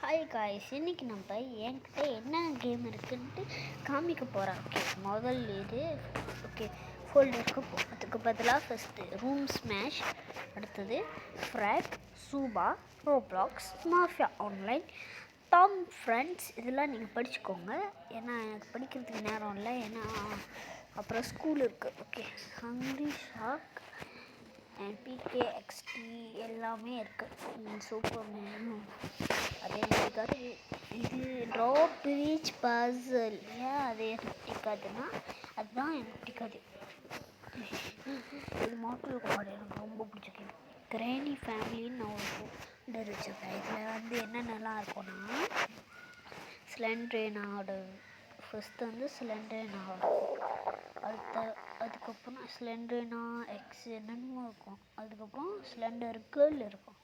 Hi guys, இன்னைக்கு நம்ம என்கிட்ட என்ன கேம் இருக்குன்ட்டு காமிக்க போகிறேன். ஓகே, முதல் இது ஓகே ஃபோல்டருக்கு அதுக்கு பதிலாக ஃபஸ்ட்டு ரூம் ஸ்மாஷ், அடுத்தது ஃப்ராக், சூபா, Roblox, Mafia Online, Tom Friends. இதெல்லாம் நீங்கள் படிச்சுக்கோங்க. ஏன்னா எனக்கு படிக்கிறதுக்கு நேரம் இல்லை, ஏன்னா அப்புறம் ஸ்கூல் இருக்குது. Okay, hungry shock and PK XD எல்லாமே இருக்குது. சூப்பர் மேனும் அதே மாதிரி இது ட்ராப் பீச் பஸல். ஏன் அது எனக்கு பிடிக்காதுன்னா அதுதான் எனக்கு பிடிக்காது. இது மார்டல் கார்டு எனக்கு ரொம்ப பிடிச்ச கேம். கிரானி ஃபேமிலின்னு நான் ஒரு ஃபோல்டர் வச்சுருக்கேன். இதில் என்னென்னலாம் இருக்கும்னா ஸ்லெண்ட்ரேனாவோட ஃபஸ்ட்டு ஸ்லெண்ட்ரேனாவோட அதுக்கப்புறம் ஸ்லெண்டர்னா எக்ஸ் என்னென்னமோ இருக்கும். அதுக்கப்புறம் ஸ்லெண்டர் கேர்ள் இருக்கும்.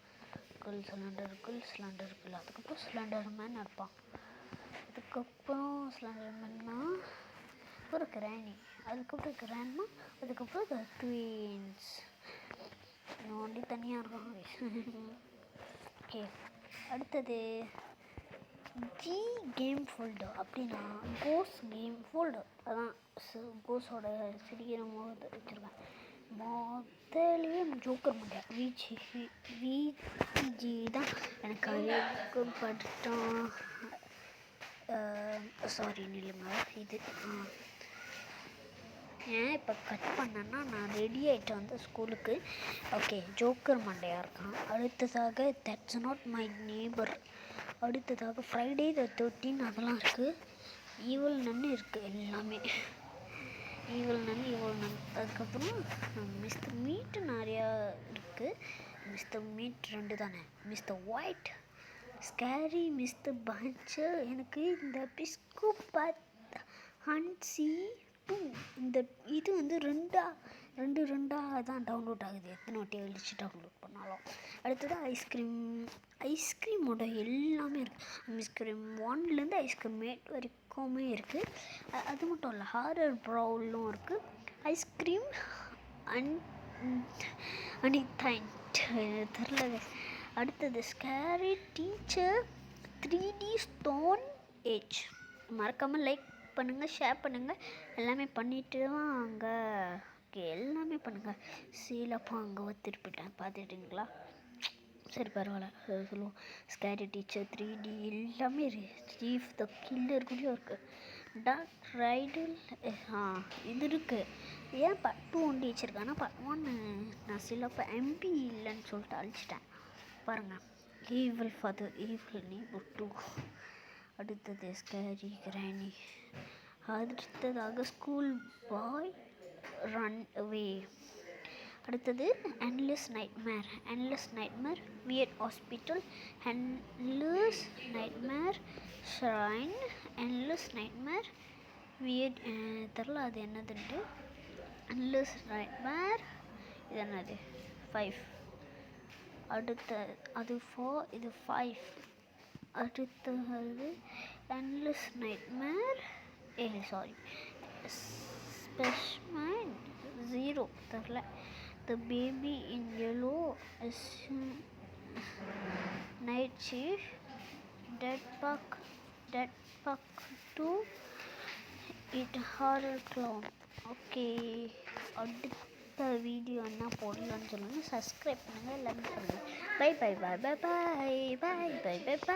ஸ்லெண்டர் கேர்ள் அதுக்கப்புறம் ஸ்லெண்டர் மேன் இருப்பான். அதுக்கப்புறம் ஸ்லெண்டர் மேன்னா ஒரு கிரானி, அதுக்கப்புறம் கிராண்ட்மா, அதுக்கப்புறம் த ட்வீன்ஸ் நோண்டி தனியாக இருக்காங்க. ஓகே, அடுத்தது ஜி கேம் ஃபோல்டர். அப்படின்னா கோஸ் கேம் ஃபோல்டர். அதான் கோஸோட சிரிக்கிற முகத்தை வச்சுருக்கேன். முதலே ஜோக்கர் மண்டே விஜி தான் எனக்கு அழைக்கப்பட்டான். சாரி நில்லுங்க. இது ஏன் இப்போ கட் பண்ணேன்னா நான் ரெடி ஆகிட்டு ஸ்கூலுக்கு. ஓகே, ஜோக்கர் மண்டையாக இருக்கான். அடுத்ததாக தட்ஸ் நாட் மை நேபர். அடுத்ததாக ஃப்ரைடே த 13 அதெல்லாம் இருக்குது. ஈவல் நன்னு இருக்குது, எல்லாமே ஈவல் நன். அதுக்கப்புறம் மிஸ்டர் மீட் நிறையா இருக்குது. மிஸ்டர் மீட் 2 தானே. Mister white, scary, mister puncture. எனக்கு இந்த பிஸ்கு பத் ஹன்சி 2 இந்த இது ரெண்டாக தான் டவுன்லோட் ஆகுது. எத்தனை வாட்டி அழிச்சு டவுன்லோட் பண்ணாலும். அடுத்தது ஐஸ்கிரீமோட எல்லாமே இருக்குது. ஐஸ்கிரீம் 1லேருந்து ஐஸ்கிரீம் 8 வரைக்குமே இருக்குது. அது மட்டும் இல்லை, ஹாரர் ப்ரௌலும் இருக்குது. ஐஸ்கிரீம் அனிடைன் தெரில. அடுத்தது scary teacher 3D stone age. மறக்காமல் லைக் பண்ணுங்கள், ஷேர் பண்ணுங்கள், எல்லாமே பண்ணிட்டு வாங்க. ஓகே, எல்லாமே பண்ணுங்கள். சீலப்பா அங்கே திருப்பிட்டேன், பார்த்துட்டிங்களா? சரி, பரவாயில்ல, சொல்லுவோம். ஸ்கேரி டீச்சர் 3D எல்லாமே சீஃப் த கில்லர் கூட இருக்குது. டார்க் ரைடல் இது இருக்குது. ஏன் பார்ட் 2 ஒண்டி வச்சுருக்கேன்னா பார்ட் 1 நான் சிலப்போ எம்பி இல்லைன்னு சொல்லிட்டு அழிச்சிட்டேன். பாருங்கள், ஈவில் ஃபாதர், ஈவில் நேபர் 2. அடுத்தது ஸ்கேரி கிரானி. அடுத்ததாக ஸ்கூல் பாய் ரன் அவே. அடுத்தது endless nightmare, weird hospital, endless nightmare shrine, endless nightmare weird தெரில அது என்னதுன்ட்டு. என்லெஸ் நைட்மேர் இது என்னது 5. அடுத்த அது 4, இது 5. அடுத்தது என்லெஸ் நைட்மேர் சாரி ஸ்பெஷ்மேன் 0 தெரில. The baby in yellow, night chief, dead bug 2, it horror clown. Okay, அடுத்த வீடியோ என்ன போடலான்னு சொல்லுங்கள். சப்ஸ்கிரைப் பண்ணுங்கள், லைக் பண்ணுங்கள். பை.